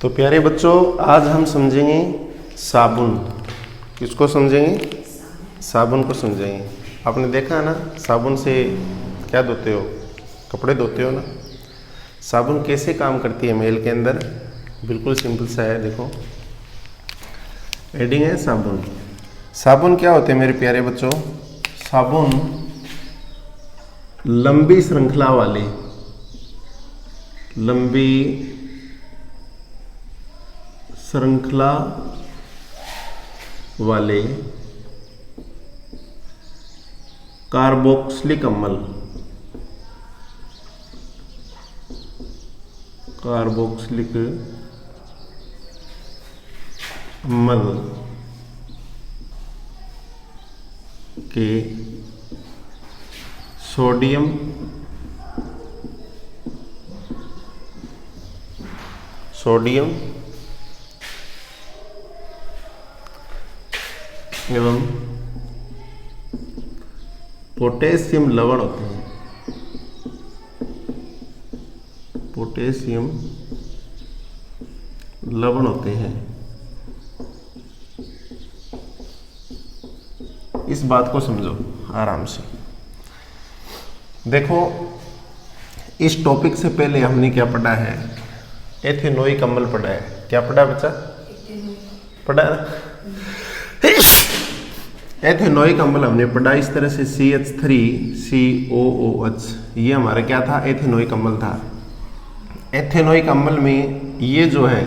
तो प्यारे बच्चों, आज हम समझेंगे साबुन। किसको समझेंगे? साबुन को समझेंगे। आपने देखा ना, साबुन से क्या धोते हो? कपड़े धोते हो ना। साबुन कैसे काम करती है मेल के अंदर? बिल्कुल सिंपल सा है, देखो हेडिंग है साबुन। साबुन क्या होते हैं मेरे प्यारे बच्चों? साबुन लंबी श्रृंखला वाले कार्बोक्सिलिक अम्ल के सोडियम एवं पोटेशियम लवण होते हैं। पोटेशियम लवण होते हैं। इस बात को समझो आराम से। देखो, इस टॉपिक से पहले हमने क्या पढ़ा है? एथेनोइक अम्ल पढ़ा है। क्या पढ़ा बच्चा? पढ़ा ना? एथेनोइक अम्ल हमने पढ़ा इस तरह से CH3COOH, ये हमारा क्या था? एथेनोइक अम्ल था। एथेनोइक अम्ल में ये जो है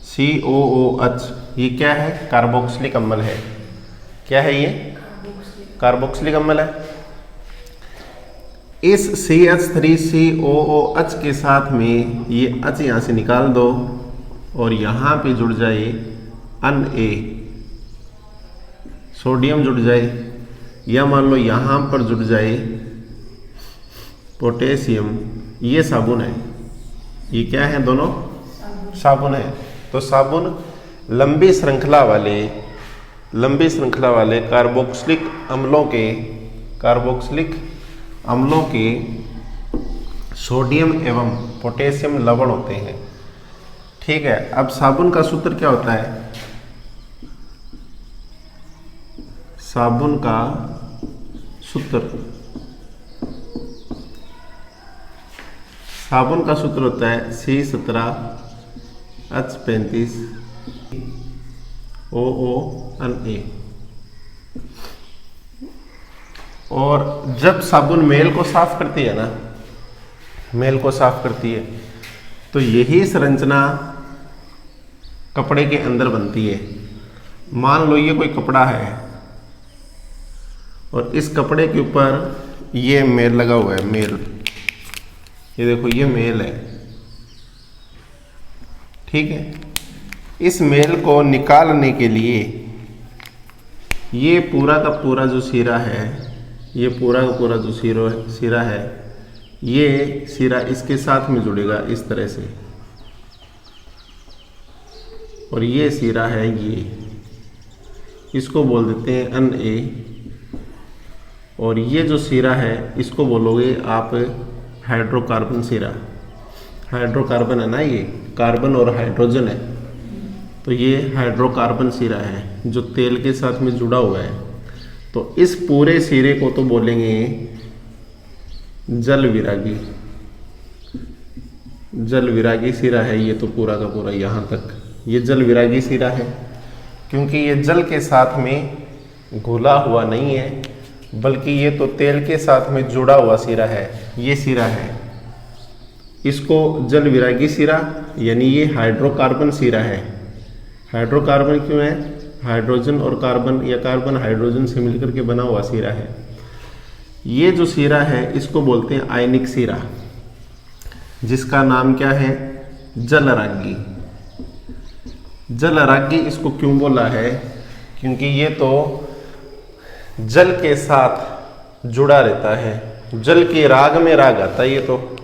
COOH, ये क्या है? कार्बोक्सिलिक अम्ल है। क्या है ये? कार्बोक्सिलिक अम्ल है। इस CH3COOH के साथ में ये H यहाँ से निकाल दो और यहाँ पे जुड़ जाए Na, सोडियम जुड़ जाए, या मान लो यहाँ पर जुड़ जाए पोटेशियम। ये साबुन है। ये क्या है? दोनों साबुन है। तो साबुन लंबी श्रृंखला वाले कार्बोक्सिलिक अम्लों के सोडियम एवं पोटेशियम लवण होते हैं। ठीक है। अब साबुन का सूत्र क्या होता है? साबुन का सूत्र होता है C17H35OONA। और जब साबुन मेल को साफ करती है तो यही संरचना कपड़े के अंदर बनती है। मान लो ये कोई कपड़ा है और इस कपड़े के ऊपर ये मेल लगा हुआ है। ये देखो, ये मेल है। ठीक है। इस मेल को निकालने के लिए ये पूरा का पूरा जो सिरा है, ये सिरा इसके साथ में जुड़ेगा इस तरह से, और ये सिरा है, इसको बोल देते हैं Na। और ये जो सिरा है इसको बोलोगे आप हाइड्रोकार्बन सिरा। हाइड्रोकार्बन है ना, ये कार्बन और हाइड्रोजन है, तो ये हाइड्रोकार्बन सिरा है जो तेल के साथ में जुड़ा हुआ है। तो इस पूरे सिरे को तो बोलेंगे जल विरागी सिरा है। ये तो पूरा का पूरा यहाँ तक ये जल विरागी सिरा है, क्योंकि ये जल के साथ में घुला हुआ नहीं है, बल्कि ये तो तेल के साथ में जुड़ा हुआ सिरा है। ये सिरा है, इसको जल विरागी सिरा, यानी ये हाइड्रोकार्बन सिरा है। हाइड्रोकार्बन क्यों है? हाइड्रोजन और कार्बन या कार्बन हाइड्रोजन से मिलकर के बना हुआ सिरा है। ये जो सिरा है इसको बोलते हैं आयनिक सिरा, जिसका नाम क्या है? जलरागी इसको क्यों बोला है? क्योंकि ये तो जल के साथ जुड़ा रहता है। जल के राग में राग आता है। ये तो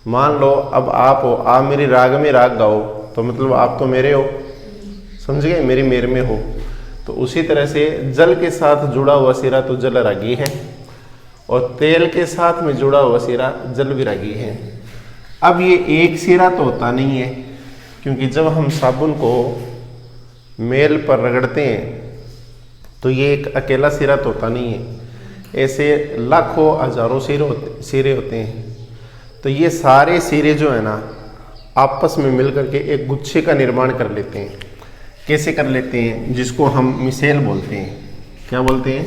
मान लो अब आप हो, आप मेरी राग में राग गाओ, तो मतलब आप तो मेरे हो, समझ गए? मेरी मेरे में हो। तो उसी तरह से जल के साथ जुड़ा हुआ सिरा तो जलरागी है, और तेल के साथ में जुड़ा हुआ सिरा जल विरागी है। अब ये एक सिरा तो होता नहीं है, क्योंकि जब हम साबुन को मेल पर रगड़ते हैं तो ये एक अकेला सिरा तो होता नहीं है, ऐसे लाखों हजारों सिरे होते हैं। तो ये सारे सिरे जो है ना आपस में मिल करके एक गुच्छे का निर्माण कर लेते हैं। कैसे कर लेते हैं? जिसको हम मिसेल बोलते हैं। क्या बोलते हैं?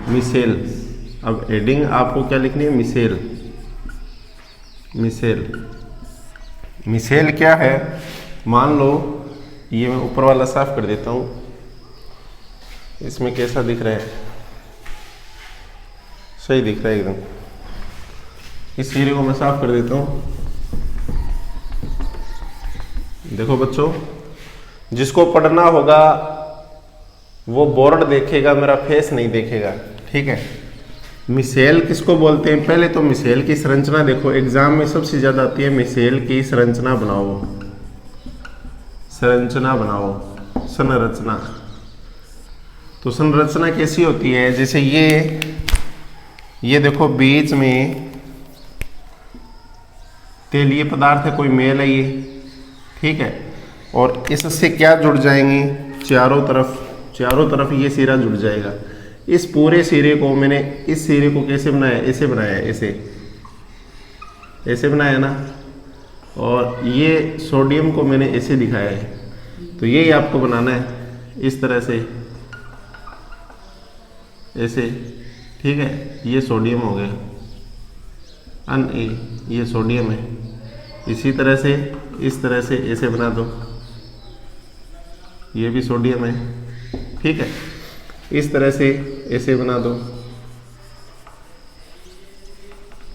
मिसेल। अब हेडिंग आपको क्या लिखनी है? मिसेल। मिसेल। मिसेल क्या है? मान लो ये मैं ऊपर वाला साफ कर देता हूँ, इसमें कैसा दिख रहा है? सही दिख रहा है एकदम। इस सिरे को मैं साफ कर देता हूँ। देखो बच्चों, जिसको पढ़ना होगा वो बोर्ड देखेगा, मेरा फेस नहीं देखेगा, ठीक है। मिसेल किसको बोलते हैं? पहले तो मिसेल की संरचना देखो, एग्जाम में सबसे ज्यादा आती है मिसेल की संरचना बनाओ। संरचना बनाओ, संरचना। तो संरचना कैसी होती है? जैसे ये देखो बीच में तेलीय पदार्थ है, कोई मेल है ये, ठीक है। और इससे क्या जुड़ जाएंगे? चारों तरफ ये सिरा जुड़ जाएगा। इस पूरे सिरे को मैंने, इस सिरे को कैसे बनाया? ऐसे बनाया, ऐसे बनाया ना। और ये सोडियम को मैंने ऐसे दिखाया है, तो यही आपको बनाना है इस तरह से, ऐसे, ठीक है। ये सोडियम हो गया, Na, ये सोडियम है। इसी तरह से, इस तरह से ऐसे बना दो, ये भी सोडियम है, ठीक है। इस तरह से ऐसे बना दो,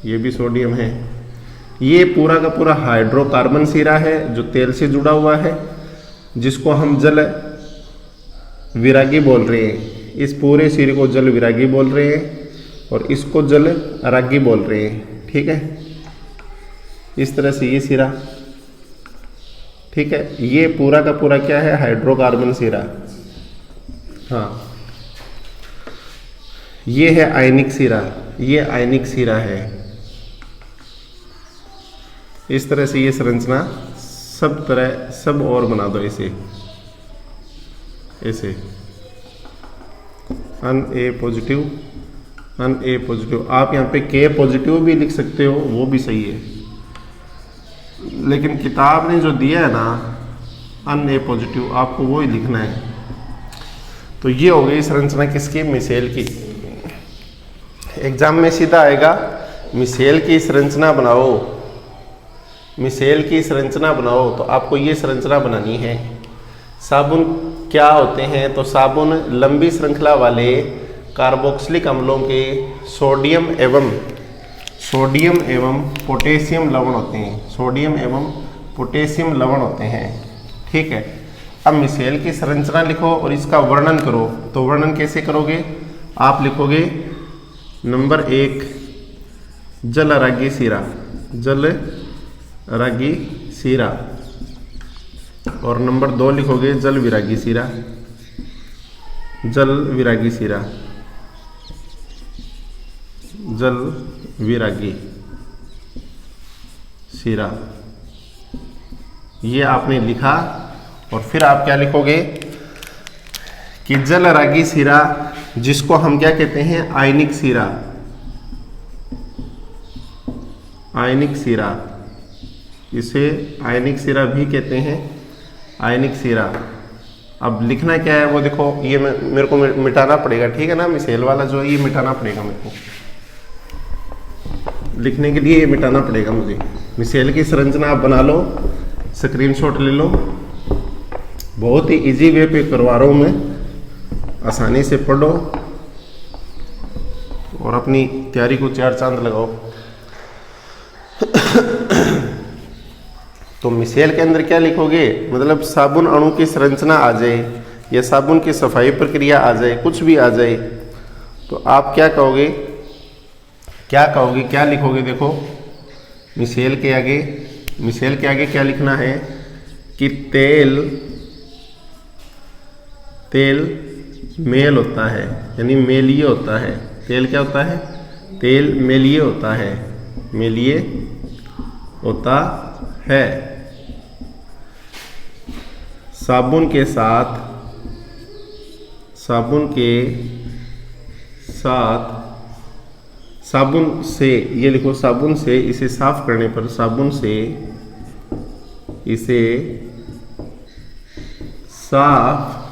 ये भी सोडियम है। ये पूरा का पूरा हाइड्रोकार्बन सिरा है जो तेल से जुड़ा हुआ है, जिसको हम जल विरागी बोल रहे हैं। इस पूरे सिरे को जल विरागी बोल रहे हैं और इसको जल अरागी बोल रहे हैं, ठीक है। इस तरह से ये सिरा, ठीक है। ये पूरा का पूरा क्या है? हाइड्रोकार्बन सिरा। हाँ, ये है आयनिक सिरा, ये आयनिक सिरा है। इस तरह से ये संरचना सब और बना दो ऐसे, Na पॉजिटिव, Na पॉजिटिव। आप यहाँ पे K पॉजिटिव भी लिख सकते हो, वो भी सही है, लेकिन किताब ने जो दिया है ना Na पॉजिटिव, आपको वो ही लिखना है। तो ये हो गई संरचना किसकी? मिसेल की। एग्जाम में सीधा आएगा मिसेल की संरचना बनाओ, मिसेल की संरचना बनाओ। तो आपको ये संरचना बनानी है। साबुन क्या होते हैं? तो साबुन लंबी श्रृंखला वाले कार्बोक्सिलिक अम्लों के सोडियम एवं पोटेशियम लवण होते हैं। सोडियम एवं पोटेशियम लवण होते हैं, ठीक है। अब मिसेल की संरचना लिखो और इसका वर्णन करो। तो वर्णन कैसे करोगे? आप लिखोगे नंबर 1 जल अरागी सिरा, जल अरागी सिरा। और नंबर 2 लिखोगे जल विरागी सिरा, जल विरागी सिरा, जल विरागी सिरा। ये आपने लिखा और फिर आप क्या लिखोगे कि जल अरागी सिरा, जिसको हम क्या कहते हैं? आयनिक सिरा, आयनिक सिरा। इसे आयनिक सिरा भी कहते हैं, आयनिक सिरा। अब लिखना क्या है वो देखो, ये मेरे को मिटाना पड़ेगा, ठीक है ना। मिसेल वाला जो है ये मिटाना पड़ेगा मेरे को, लिखने के लिए ये मिटाना पड़ेगा मुझे। मिसेल की संरचना आप बना लो, स्क्रीनशॉट ले लो। बहुत ही इजी वे पे करवा रहा हूँ मैं, आसानी से पढ़ो और अपनी तैयारी को 4 चांद लगाओ। तो मिसेल के अंदर क्या लिखोगे? मतलब साबुन अणु की संरचना आ जाए या साबुन की सफाई प्रक्रिया आ जाए, कुछ भी आ जाए, तो आप क्या कहोगे? क्या लिखोगे? देखो मिसेल के आगे क्या लिखना है कि तेल मेल होता है, यानी मेलीय होता है। तेल क्या होता है? तेल मेलीय होता है, मेलीय होता है। साबुन के साथ साबुन से, ये लिखो साबुन से इसे साफ करने पर, साबुन से इसे साफ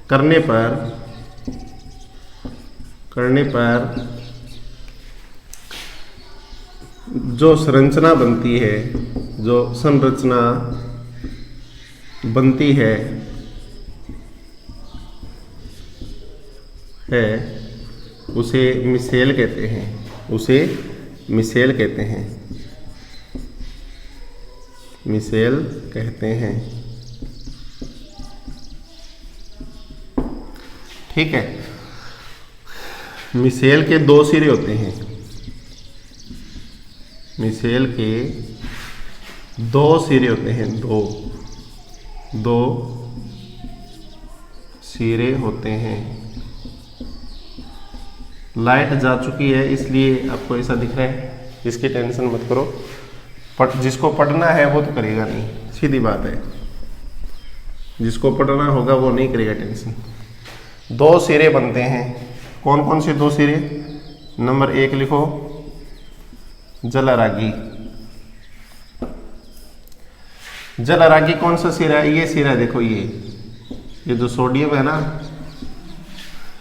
करने पर जो संरचना बनती है, जो संरचना बनती है उसे मिसेल कहते हैं, उसे मिसेल कहते हैं, मिसेल कहते हैं। ठीक है। मिसेल के दो सिरे होते हैं, मिसेल के दो सिरे होते हैं, दो सिरे होते हैं। लाइट जा चुकी है इसलिए आपको ऐसा दिख रहा है, इसकी टेंशन मत करो। जिसको पढ़ना है वो तो करेगा नहीं, सीधी बात है, जिसको पढ़ना होगा वो नहीं करेगा टेंशन। दो सिरे बनते हैं, कौन कौन से दो सिरे? नंबर 1 लिखो, जलरागी। जलरागी कौन सा सिरा है? ये सिरा देखो, ये जो सोडियम है ना,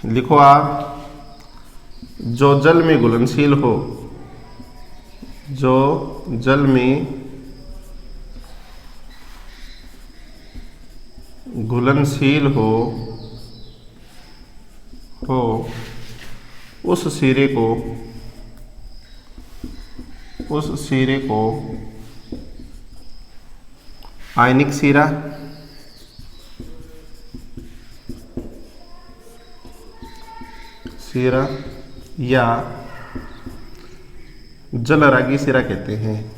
लिखो आप, जो जल में घुलनशील हो, जो जल में घुलनशील हो उस सिरे को आयनिक सिरा या जलरागी सिरा कहते हैं,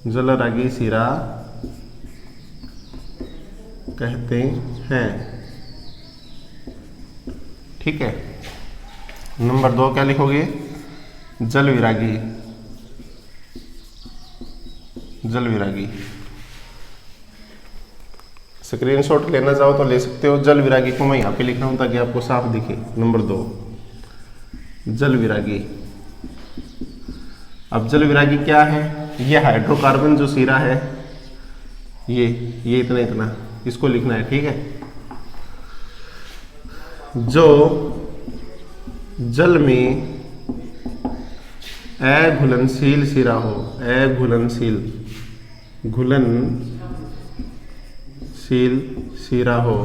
जलरागी सिरा कहते हैं। ठीक है। नंबर 2 क्या लिखोगे? जल विरागी, जल विरागी। स्क्रीनशॉट लेना चाहो तो ले सकते हो। जल विरागी को मैं यहाँ पे लिख रहा हूँ ताकि आपको साफ दिखे। नंबर 2 जल विरागी। अब जल विरागी क्या है? ये हाइड्रोकार्बन जो सिरा है, ये इतना इसको लिखना है। ठीक है। जो जल में अघुलनशील सिरा हो, घुलनशील सिरा हो,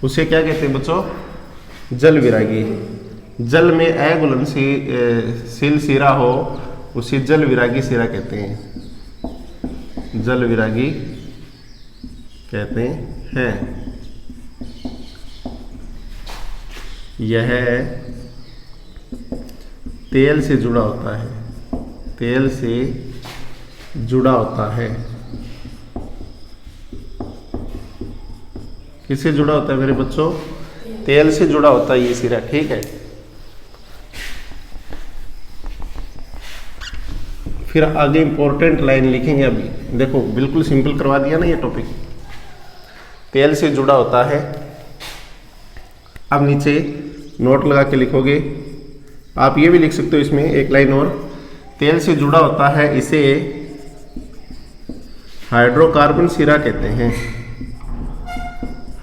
उसे क्या कहते हैं बच्चों? जल विरागी। जल में अघुलनशील सिरा हो उसे जल विरागी सिरा कहते हैं, जल विरागी कहते हैं। यह तेल से जुड़ा होता है, तेल से जुड़ा होता है। किससे जुड़ा होता है मेरे बच्चों? तेल से जुड़ा होता है ये सिरा। ठीक है। फिर आगे इंपॉर्टेंट लाइन लिखेंगे। अभी देखो बिल्कुल सिंपल करवा दिया ना ये टॉपिक। तेल से जुड़ा होता है। अब नीचे नोट लगा के लिखोगे। आप ये भी लिख सकते हो इसमें एक लाइन और, तेल से जुड़ा होता है इसे हाइड्रोकार्बन सिरा कहते हैं,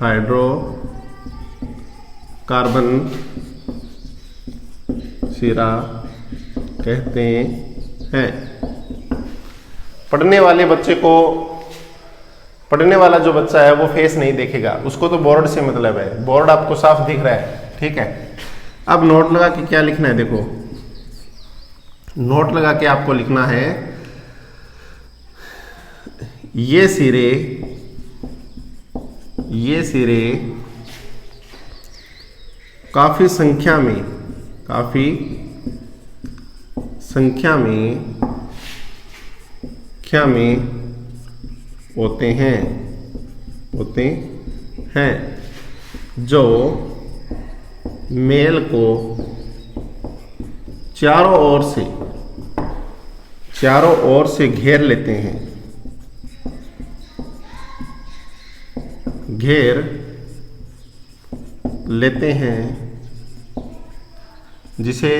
हाइड्रोकार्बन सिरा कहते हैं। पढ़ने वाले बच्चे को, पढ़ने वाला जो बच्चा है वो फेस नहीं देखेगा, उसको तो बोर्ड से मतलब है, बोर्ड आपको साफ दिख रहा है। ठीक है। अब नोट लगा के क्या लिखना है? देखो नोट लगा के आपको लिखना है, ये सिरे काफी संख्या में होते हैं जो मेल को चारों ओर से चारों ओर से घेर लेते हैं, घेर लेते हैं, जिससे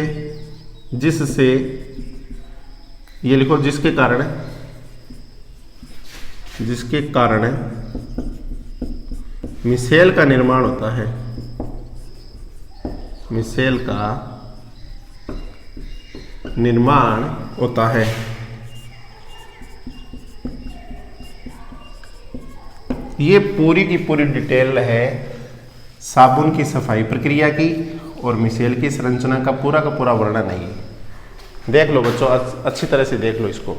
ये लिखो, जिसके कारण मिसेल का निर्माण होता है, मिसेल का निर्माण होता है। ये पूरी की पूरी डिटेल है साबुन की सफाई प्रक्रिया की और मिसेल की संरचना का पूरा वर्णन है ये। देख लो बच्चों, अच्छी तरह से देख लो इसको।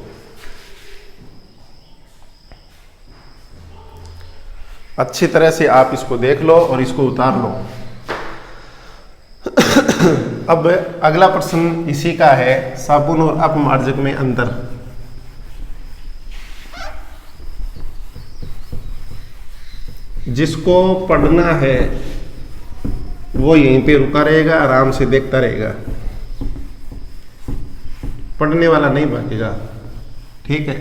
अच्छी तरह से आप इसको देख लो और इसको उतार लो। अब अगला प्रश्न इसी का है, साबुन और अपमार्जक में अंतर। जिसको पढ़ना है वो यहीं पे रुका रहेगा, आराम से देखता रहेगा, पढ़ने वाला नहीं भागेगा, ठीक है।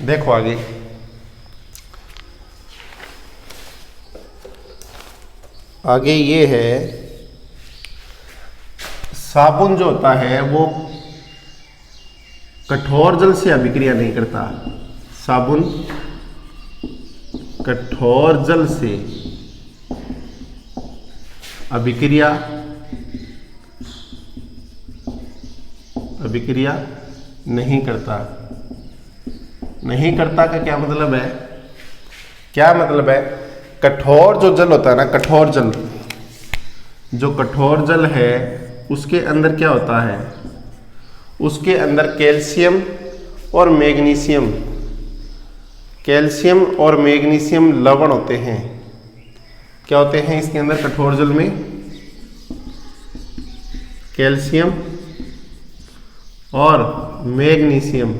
देखो आगे, आगे ये है, साबुन जो होता है वो कठोर जल से अभिक्रिया नहीं करता। साबुन कठोर जल से अभिक्रिया नहीं करता। नहीं करता का क्या मतलब है? कठोर जो जल होता है ना, कठोर जल, जो कठोर जल है उसके अंदर क्या होता है? उसके अंदर कैल्शियम और मैग्नीशियम लवण होते हैं। क्या होते हैं इसके अंदर? कठोर जल में कैल्शियम और मैग्नीशियम।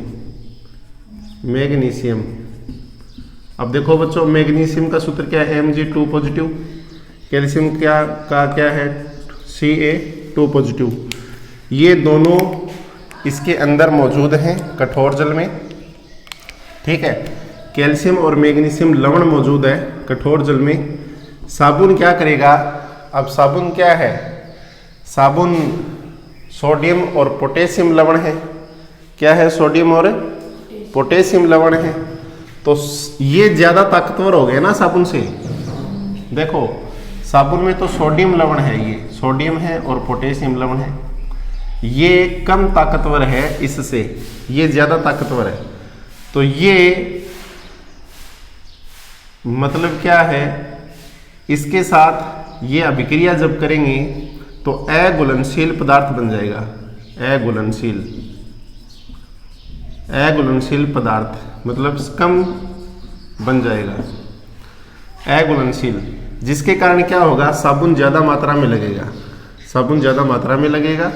अब देखो बच्चों, मैग्नीशियम का सूत्र क्या है? Mg2 positive. कैल्शियम क्या है? Ca2 positive. ये दोनों इसके अंदर मौजूद हैं कठोर जल में, ठीक है। कैल्शियम और मैग्नीशियम लवण मौजूद है कठोर जल में। साबुन क्या करेगा? अब साबुन क्या है? साबुन सोडियम और पोटेशियम लवण है। क्या है? सोडियम और पोटेशियम लवण है। तो ये ज्यादा ताकतवर हो गए ना साबुन से। देखो साबुन में तो सोडियम लवण है, ये सोडियम है और पोटेशियम लवण है। ये कम ताकतवर है इससे, ये ज्यादा ताकतवर है। तो ये मतलब क्या है? इसके साथ ये अभिक्रिया जब करेंगे तो अघुलनशील पदार्थ बन जाएगा। अघुलनशील पदार्थ मतलब कम बन जाएगा, अघुलनशील, जिसके कारण क्या होगा? साबुन ज्यादा मात्रा में लगेगा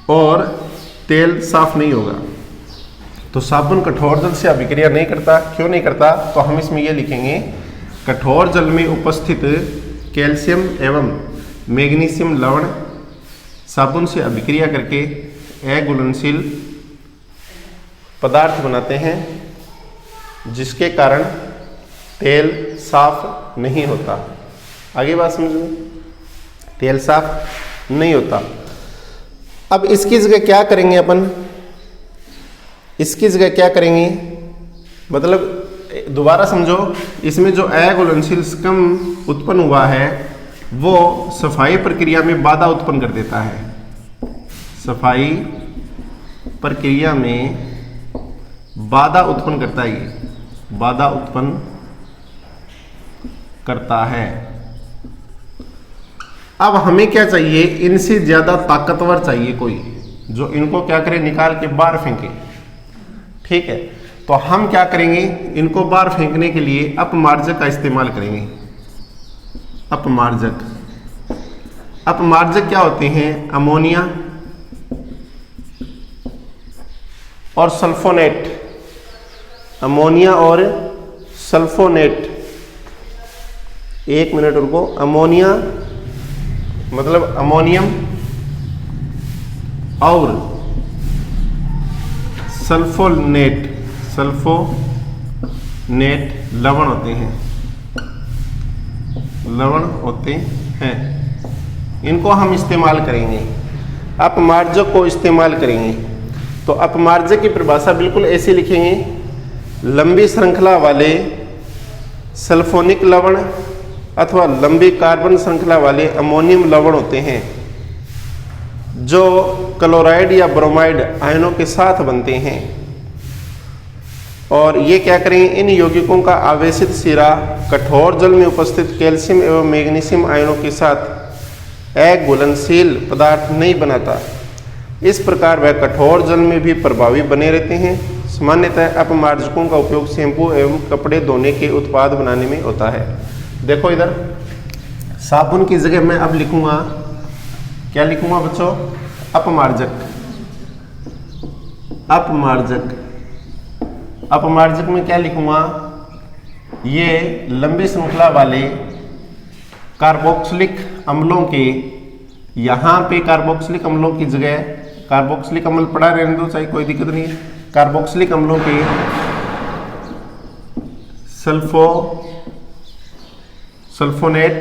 और तेल साफ नहीं होगा। तो साबुन कठोर जल से अभिक्रिया नहीं करता। क्यों नहीं करता? तो हम इसमें ये लिखेंगे, कठोर जल में उपस्थित कैल्शियम एवं मैग्नीशियम लवण साबुन से अभिक्रिया करके अघुलनशील पदार्थ बनाते हैं, जिसके कारण तेल साफ नहीं होता। आगे बात समझो, तेल साफ नहीं होता। अब इसकी जगह क्या करेंगे अपन? इसकी जगह क्या करेंगे? मतलब दोबारा समझो, इसमें जो अघुलनशील स्कम उत्पन्न हुआ है वो सफाई प्रक्रिया में बाधा उत्पन्न कर देता है। सफाई प्रक्रिया में बाधा उत्पन्न करता है, ये बाधा उत्पन्न करता है। अब हमें क्या चाहिए? इनसे ज्यादा ताकतवर चाहिए कोई, जो इनको क्या करे? निकाल के बाहर फेंके, ठीक है। तो हम क्या करेंगे? इनको बाहर फेंकने के लिए अपमार्जक का इस्तेमाल करेंगे। अपमार्जक क्या होते हैं? अमोनिया और सल्फोनेट। अमोनिया और सल्फोनेट, एक मिनट रुको। अमोनिया मतलब अमोनियम और सल्फोनेट लवण होते हैं, इनको हम इस्तेमाल करेंगे, अपमार्जक को इस्तेमाल करेंगे। तो अपमार्जक की परिभाषा बिल्कुल ऐसे लिखेंगे, लंबी श्रृंखला वाले सल्फोनिक लवण अथवा लंबी कार्बन श्रृंखला वाले अमोनियम लवण होते हैं जो क्लोराइड या ब्रोमाइड आयनों के साथ बनते हैं। और ये क्या करेंगे, इन यौगिकों का आवेशित सिरा कठोर जल में उपस्थित कैल्शियम एवं मैग्नीशियम आयनों के साथ अघुलनशील पदार्थ नहीं बनाता। इस प्रकार वह कठोर जल में भी प्रभावी बने रहते हैं। सामान्यतः अपमार्जकों का उपयोग शैम्पू एवं कपड़े धोने के उत्पाद बनाने में होता है। देखो इधर साबुन की जगह मैं अब लिखूंगा, क्या लिखूंगा बच्चों, अपमार्जक। अपमार्जक में क्या लिखूंगा, ये लंबी श्रृंखला वाले कार्बोक्सिलिक अम्लों के, यहाँ पे कार्बोक्सिलिक अम्लों की जगह कार्बोक्सिलिक अम्ल पड़ा रहने दो, चाहे कोई दिक्कत नहीं है। कार्बोक्सिलिक अम्लों के सल्फोनेट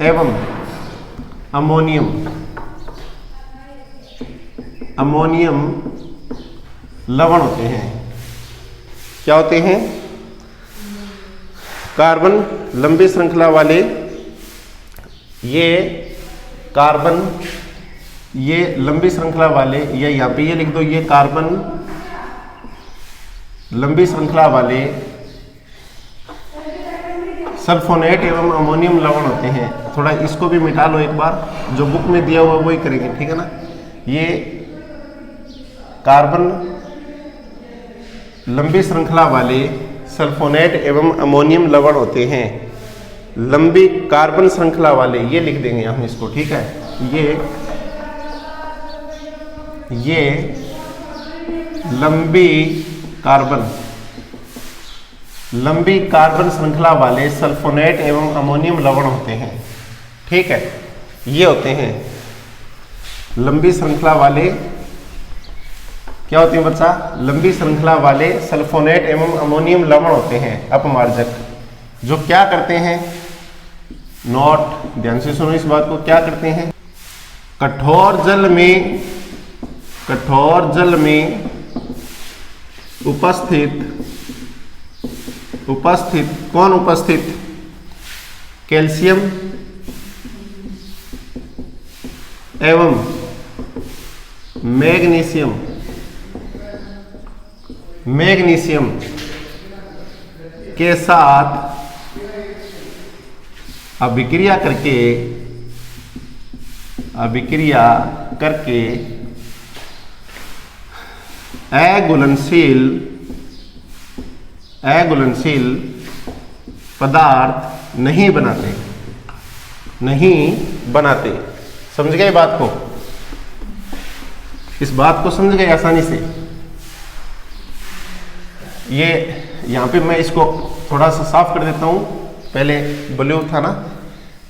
एवं अमोनियम लवण होते हैं। क्या होते हैं, कार्बन लंबी श्रृंखला वाले, ये कार्बन, ये लंबी श्रृंखला वाले, ये यहाँ पे ये लिख दो, ये कार्बन लंबी श्रृंखला वाले सल्फोनेट एवं अमोनियम लवण होते हैं। थोड़ा इसको भी मिटा लो एक बार, जो बुक में दिया हुआ वही करेंगे, ठीक है ना। ये कार्बन लंबी श्रृंखला वाले सल्फोनेट एवं अमोनियम लवण होते हैं। लंबी कार्बन श्रृंखला वाले, ये लिख देंगे हम इसको, ठीक है। ये लंबी कार्बन श्रृंखला वाले सल्फोनेट एवं अमोनियम लवण होते हैं, ठीक है। ये होते हैं लंबी श्रृंखला वाले, क्या होते हैं बच्चा, लंबी श्रृंखला वाले सल्फोनेट एवं अमोनियम लवण होते हैं अपमार्जक, जो क्या करते हैं, नोट ध्यान से सुनो इस बात को, क्या करते हैं, कठोर जल में उपस्थित कौन उपस्थित, कैल्शियम एवं मैग्नीशियम के साथ अभिक्रिया करके अघुलनशील पदार्थ नहीं बनाते। समझ गए बात को, इस बात को समझ गए आसानी से। ये यहाँ पे मैं इसको थोड़ा सा साफ कर देता हूँ, पहले ब्लू था ना,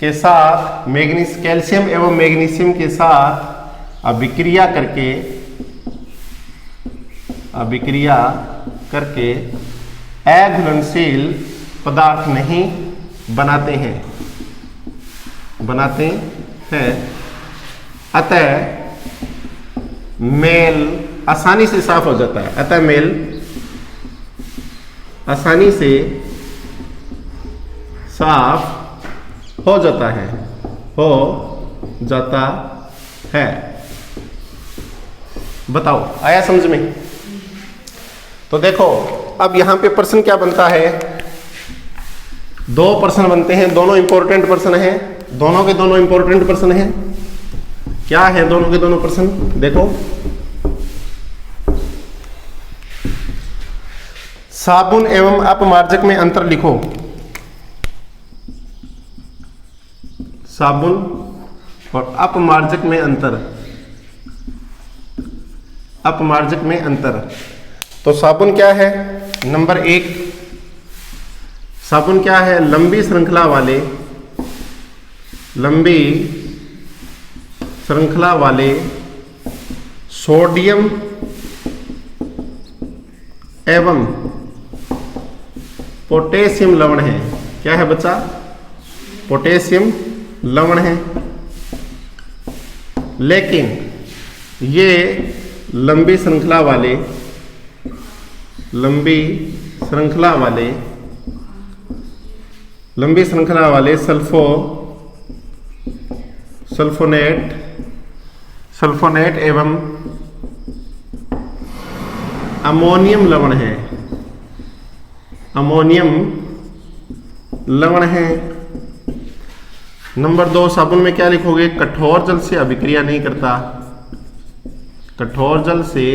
के साथ कैल्शियम एवं मैग्नीशियम के साथ अभिक्रिया करके अघुलनशील पदार्थ नहीं बनाते हैं, अतः मेल आसानी से साफ हो जाता है, अतः मेल आसानी से साफ हो जाता है। बताओ आया समझ में? तो देखो अब यहां पे प्रश्न क्या बनता है, दो प्रश्न बनते हैं, दोनों इंपॉर्टेंट प्रश्न हैं, दोनों के दोनों इंपॉर्टेंट प्रश्न हैं। क्या है दोनों के दोनों प्रश्न, देखो साबुन एवं अपमार्जक में अंतर लिखो। साबुन और अपमार्जक में अंतर। तो साबुन क्या है, नंबर 1 साबुन क्या है, लंबी श्रृंखला वाले सोडियम एवं पोटेशियम लवण है। क्या है बच्चा? पोटेशियम लवण है। लेकिन ये लंबी श्रृंखला वाले सल्फोनेट एवं अमोनियम लवण है। नंबर 2, साबुन में क्या लिखोगे? कठोर जल से अभिक्रिया नहीं करता। कठोर जल से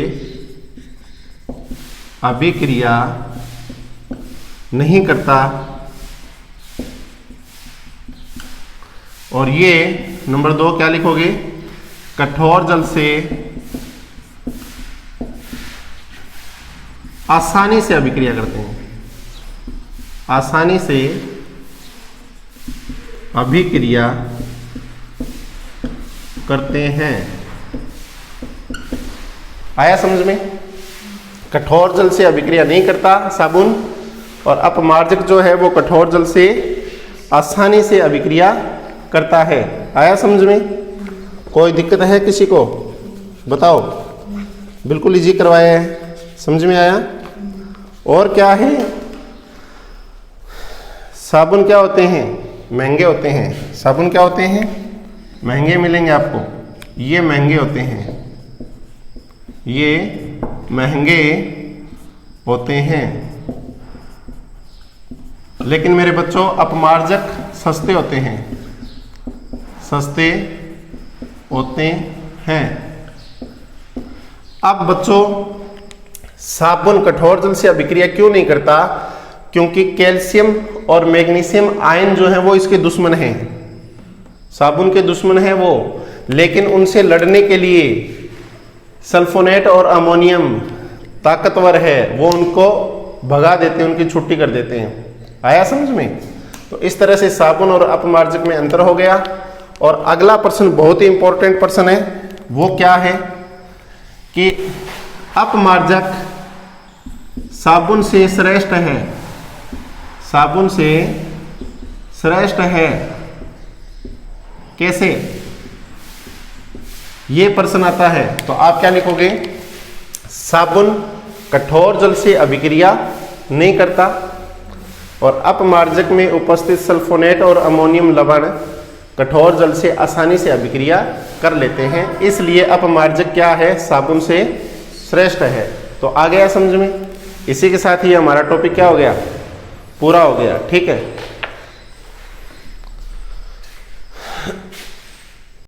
अभिक्रिया नहीं करता। और ये नंबर 2 क्या लिखोगे? कठोर जल से आसानी से अभिक्रिया करते हैं। आसानी से अभिक्रिया करते हैं। आया समझ में? कठोर जल से अभिक्रिया नहीं करता साबुन, और अपमार्जक जो है वो कठोर जल से आसानी से अभिक्रिया करता है। आया समझ में? कोई दिक्कत है किसी को? बताओ। बिल्कुल इजी करवाया है, समझ में आया? और क्या है? साबुन क्या होते हैं? महंगे होते हैं। साबुन क्या होते हैं? महंगे मिलेंगे आपको। ये महंगे होते हैं, ये महंगे होते हैं। लेकिन मेरे बच्चों अपमार्जक सस्ते होते हैं। सस्ते होते हैं। अब बच्चों साबुन कठोर जल से अभिक्रिया क्यों नहीं करता? क्योंकि कैल्शियम और मैग्नीशियम आयन जो है वो इसके दुश्मन हैं। साबुन के दुश्मन हैं वो, लेकिन उनसे लड़ने के लिए सल्फोनेट और अमोनियम ताकतवर है, वो उनको भगा देते हैं, उनकी छुट्टी कर देते हैं। आया समझ में? तो इस तरह से साबुन और अपमार्जक में अंतर हो गया। और अगला प्रश्न बहुत ही इंपॉर्टेंट प्रश्न है। वो क्या है कि अपमार्जक साबुन से श्रेष्ठ है। साबुन से श्रेष्ठ है कैसे? ये प्रश्न आता है तो आप क्या लिखोगे? साबुन कठोर जल से अभिक्रिया नहीं करता और अपमार्जक में उपस्थित सल्फोनेट और अमोनियम लवण कठोर जल से आसानी से अभिक्रिया कर लेते हैं, इसलिए अपमार्जक क्या है? साबुन से श्रेष्ठ है। तो आ गया समझ में? इसी के साथ ही हमारा टॉपिक क्या हो गया? पूरा हो गया। ठीक है।